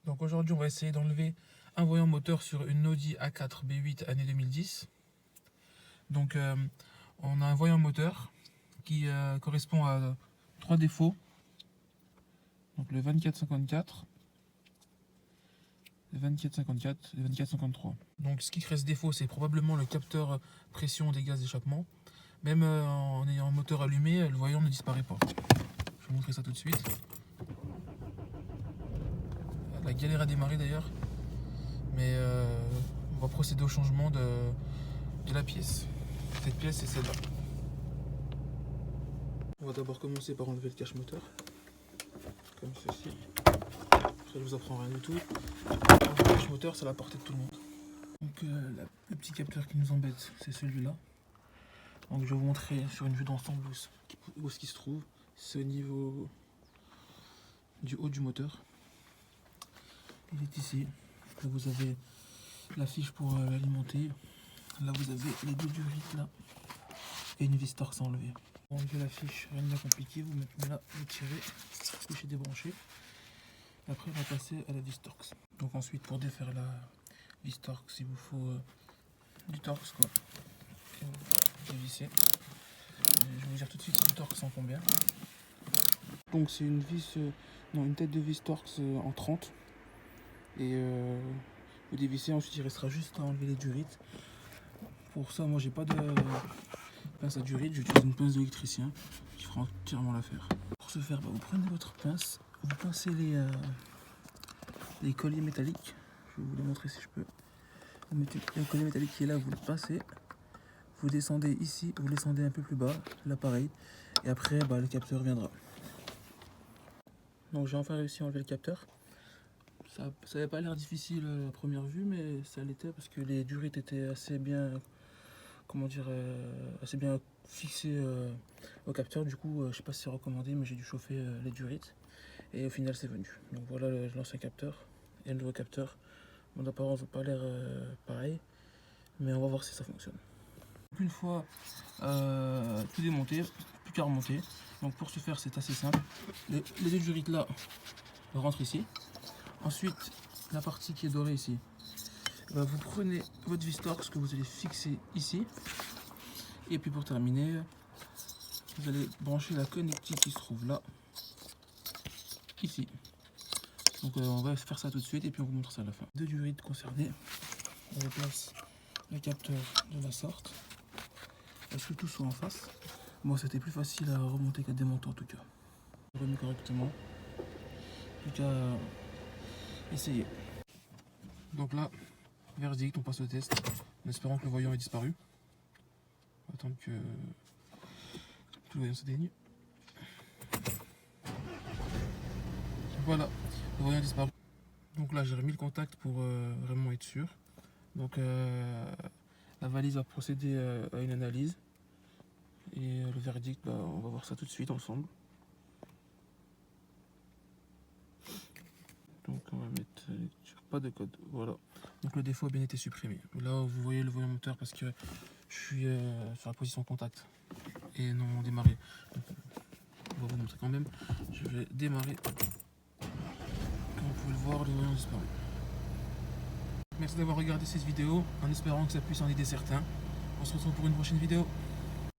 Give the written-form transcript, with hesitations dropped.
Donc aujourd'hui on va essayer d'enlever un voyant moteur sur une Audi A4 B8 année 2010. Donc on a un voyant moteur qui correspond à 3 défauts. Donc le 2454, le 2454 et le 2453. Donc ce qui crée ce défaut, c'est probablement le capteur pression des gaz d'échappement. Même en ayant un moteur allumé, le voyant ne disparaît pas. Je vais vous montrer ça tout de suite. La galère à démarrer d'ailleurs. Mais on va procéder au changement de la pièce. Cette pièce, c'est celle-là. On va d'abord commencer par enlever le cache moteur. Comme ceci. Ça ne vous apprend rien du tout. Le cache moteur, c'est à la portée de tout le monde. Donc le petit capteur qui nous embête, c'est celui-là. Donc je vais vous montrer sur une vue d'ensemble où ce qui se trouve. C'est au niveau du haut du moteur. Il est ici. Là vous avez la fiche pour l'alimenter. Là vous avez les deux durites là. Et une vis Torx à enlever. Pour enlever la fiche, rien de bien compliqué. Vous mettez là, vous tirez, couchez débranché. Après on va passer à la vis Torx. Donc ensuite pour défaire la vis Torx, il vous faut du Torx quoi. Et vous dévissez. Je vais vous dire tout de suite du Torx en combien. Donc c'est une vis, une tête de vis Torx en 30. Et vous dévissez, ensuite il restera juste à enlever les durites. Pour ça moi j'ai pas de pince à durite, j'utilise une pince d'électricien qui fera entièrement l'affaire. Pour ce faire, vous prenez votre pince, vous pincez les colliers métalliques. Je vais vous les montrer si je peux. Vous mettez le collier métallique qui est là, vous le pincez. Vous descendez ici, vous descendez un peu plus bas, là pareil. Et après, le capteur viendra. Donc j'ai enfin réussi à enlever le capteur. Ça n'avait pas l'air difficile à première vue, mais ça l'était parce que les durites étaient assez bien, assez bien fixées au capteur. Du coup, je sais pas si c'est recommandé, mais j'ai dû chauffer les durites. Et au final, c'est venu. Donc voilà l'ancien capteur et le nouveau capteur. Mon apparence n'a pas l'air pareil, mais on va voir si ça fonctionne. Une fois tout démonté, plus qu'à remonter. Donc pour ce faire, c'est assez simple. Les deux durites là rentrent ici. Ensuite, la partie qui est dorée ici, vous prenez votre vis Torx que vous allez fixer ici. Et puis pour terminer, vous allez brancher la connectique qui se trouve là, ici. Donc on va faire ça tout de suite et puis on vous montre ça à la fin. Deux durites concernées. On replace le capteur de la sorte. Est-ce que tout soit en face? Bon, c'était plus facile à remonter qu'à démonter en tout cas. Remis correctement. Plus qu'à essayer. Donc là, verdict, on passe au test en espérant que le voyant ait disparu. On va attendre que tout le voyant se déligne. Voilà, le voyant a disparu. Donc là, j'ai remis le contact pour vraiment être sûr. Donc la valise va procéder à une analyse. Et le verdict, on va voir ça tout de suite ensemble. Donc on va mettre pas de code, voilà. Donc le défaut a bien été supprimé. Là vous voyez le voyant moteur parce que je suis sur la position contact et non démarrer. Donc, on va vous montrer quand même. Je vais démarrer. Comme vous pouvez le voir, le voyant disparu. Merci d'avoir regardé cette vidéo en espérant que ça puisse en aider certains. On se retrouve pour une prochaine vidéo.